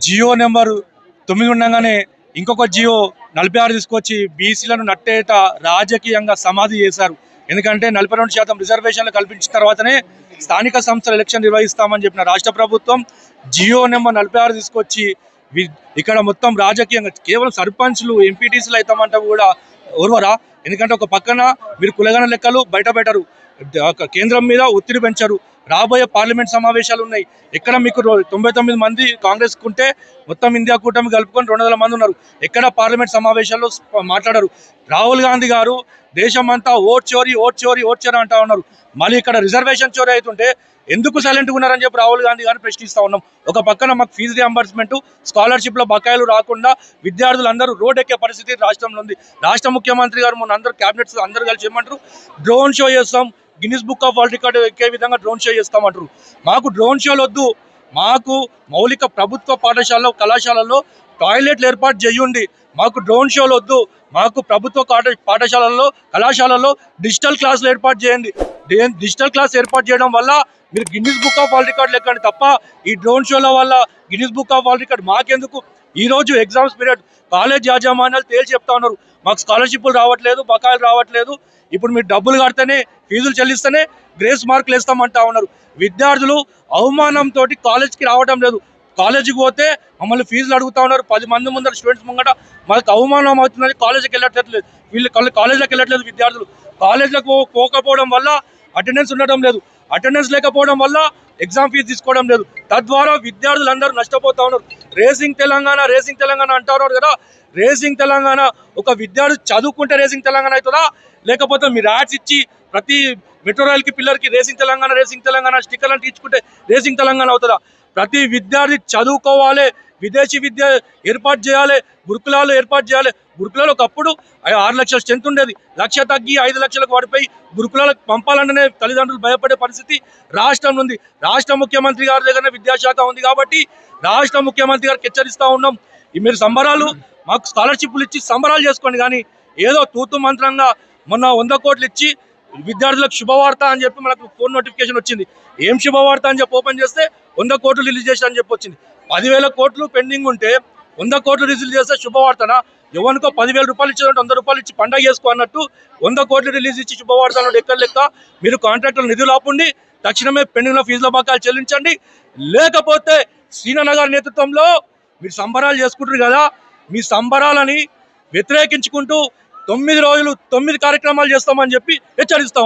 Jio number 9 ఉండగానే ఇంకొక జియో 46 తీసుకొచ్చి బీసీలను నట్టేట రాజకీయంగా సమాధి చేశారు. ఎందుకంటే 42% రిజర్వేషన్లు కల్పించిన తర్వాతనే స్థానిక సంస్థల ఎలక్షన్ నిర్వహిస్తామని చెప్పిన రాష్ట్ర ప్రభుత్వం జియో నెంబర్ 46 తీసుకొచ్చి ఇక్కడ మొత్తం రాజకీయంగా కేవలం సర్పంచ్లు ఎంపీటీసీలు అవుతామంటే కూడా ఓర్వరా. ఎందుకంటే ఒక పక్కన మీరు కులగన లెక్కలు బయట పెట్టరు, కేంద్రం మీద ఒత్తిడి పెంచరు. రాబోయే పార్లమెంట్ సమావేశాలు ఉన్నాయి. ఎక్కడ మీకు 99 మంది కాంగ్రెస్ కుంటే మొత్తం ఇండియా కూటమి కలుపుకొని 200 మంది ఉన్నారు. ఎక్కడ పార్లమెంట్ సమావేశాల్లో మాట్లాడరు. రాహుల్ గాంధీ గారు దేశమంతా ఓట్ చోరీ అంటా ఉన్నారు. మళ్ళీ ఇక్కడ రిజర్వేషన్ చోరీ అవుతుంటే ఎందుకు సైలెంట్గా ఉన్నారని చెప్పి రాహుల్ గాంధీ గారిని ప్రశ్నిస్తూ ఉన్నాం. ఒక పక్కన మాకు ఫీజు రియంబర్స్మెంట్, స్కాలర్షిప్ల బకాయిలు రాకుండా విద్యార్థులందరూ రోడ్ ఎక్కే పరిస్థితి రాష్ట్రంలో ఉంది. రాష్ట్ర ముఖ్యమంత్రి గారు మొన్న అందరూ క్యాబినెట్స్ అందరూ కలిసి ఏమంటారు, డ్రోన్ షో చేస్తాం, Guinness book of world record ఎక్కే విధంగా డ్రోన్ షో చేస్తామంటారు. మాకు డ్రోన్ షోలు వద్దు. మాకు మౌలిక ప్రభుత్వ పాఠశాలలో కళాశాలల్లో టాయిలెట్లు ఏర్పాటు చేయండి. మాకు డ్రోన్ షోలు వద్దు. మాకు ప్రభుత్వ పాఠశాలల్లో కళాశాలల్లో డిజిటల్ క్లాసులు ఏర్పాటు చేయండి. డిజిటల్ క్లాస్ ఏర్పాటు చేయడం వల్ల మీరు Guinness book of world record లెక్కండి తప్ప ఈ డ్రోన్ షోల వల్ల Guinness book of world record మాకెందుకు? ఈరోజు ఎగ్జామ్స్ పీరియడ్ కాలేజ్ యాజమాన్యాలు తేల్చి చెప్తా ఉన్నారు, మాకు స్కాలర్షిప్లు రావట్లేదు, బకాయిలు రావట్లేదు. ఇప్పుడు మీరు డబ్బులు కడితేనే, ఫీజులు చెల్లిస్తేనే గ్రేస్ మార్కులు వేస్తామంటా ఉన్నారు. విద్యార్థులు అవమానంతో కాలేజ్కి రావడం లేదు. కాలేజీకి పోతే మమ్మల్ని ఫీజులు అడుగుతా ఉన్నారు. 10 మంది ముందర స్టూడెంట్స్ ముంగట మాకు అవమానం అవుతుందని కాలేజీకి వెళ్ళట్లేదు. వీళ్ళు కాలేజీలోకి వెళ్ళట్లేదు. విద్యార్థులు కాలేజీలకు పోకపోవడం వల్ల అటెండెన్స్ ఉండడం లేదు. అటెండెన్స్ లేకపోవడం వల్ల ఎగ్జామ్ ఫీజు తీసుకోవడం లేదు. తద్వారా విద్యార్థులందరూ నష్టపోతా ఉన్నారు. రేసింగ్ తెలంగాణ అంటారు కదా. రేసింగ్ తెలంగాణ ఒక విద్యార్థి చదువుకుంటే రేసింగ్ తెలంగాణ అవుతుందా? లేకపోతే మీరు యాడ్స్ ఇచ్చి ప్రతి మెట్రో రైల్కి పిల్లలకి రేసింగ్ తెలంగాణ స్టిక్కర్లను తీర్చుకుంటే రేసింగ్ తెలంగాణ అవుతుందా? ప్రతి విద్యార్థి చదువుకోవాలి, విదేశీ విద్య ఏర్పాటు చేయాలి, గురుకులాలు ఏర్పాటు చేయాలి. గురుకులాలు ఒకప్పుడు 6 లక్షల స్ట్రెంత్ ఉండేది, 1 లక్ష తగ్గి 5 లక్షలకు పడిపోయి గురుకులాలకు పంపాలంటేనే తల్లిదండ్రులు భయపడే పరిస్థితి రాష్ట్రం ఉంది. రాష్ట్ర ముఖ్యమంత్రి గారి దగ్గర విద్యాశాఖ ఉంది కాబట్టి రాష్ట్ర ముఖ్యమంత్రి గారికి హెచ్చరిస్తూ ఉన్నాం. మీరు సంబరాలు మాకు స్కాలర్షిప్లు ఇచ్చి సంబరాలు చేసుకోండి, కానీ ఏదో తూతు మంత్రంగా మొన్న 100 కోట్లు ఇచ్చి విద్యార్థులకు శుభవార్త అని చెప్పి మనకు ఫోన్ నోటిఫికేషన్ వచ్చింది. ఏం శుభవార్త అని చెప్పి ఓపెన్ చేస్తే 100 కోట్లు రిలీజ్ చేసి అని చెప్పి వచ్చింది. 10,000 కోట్లు పెండింగ్ ఉంటే 100 కోట్లు రిలీజ్ చేస్తే శుభవార్తనా? ఎవరికో 10,000 రూపాయలు ఇచ్చేదంటే 100 రూపాయలు ఇచ్చి పండగ చేసుకో అన్నట్టు 100 కోట్లు రిలీజ్ ఇచ్చి శుభవార్త అన్నట్టు ఎక్కడ లెక్క? మీరు కాంట్రాక్టులు నిధులు ఆపండి, తక్షణమే పెండింగ్లో ఫీజుల బకాయిలు చెల్లించండి. లేకపోతే శ్రీనగర్ నేతృత్వంలో మీరు సంబరాలు చేసుకుంటారు కదా, మీ సంబరాలని వ్యతిరేకించుకుంటూ 9 రోజులు 9 కార్యక్రమాలు చేస్తామని చెప్పి హెచ్చరిస్తాం.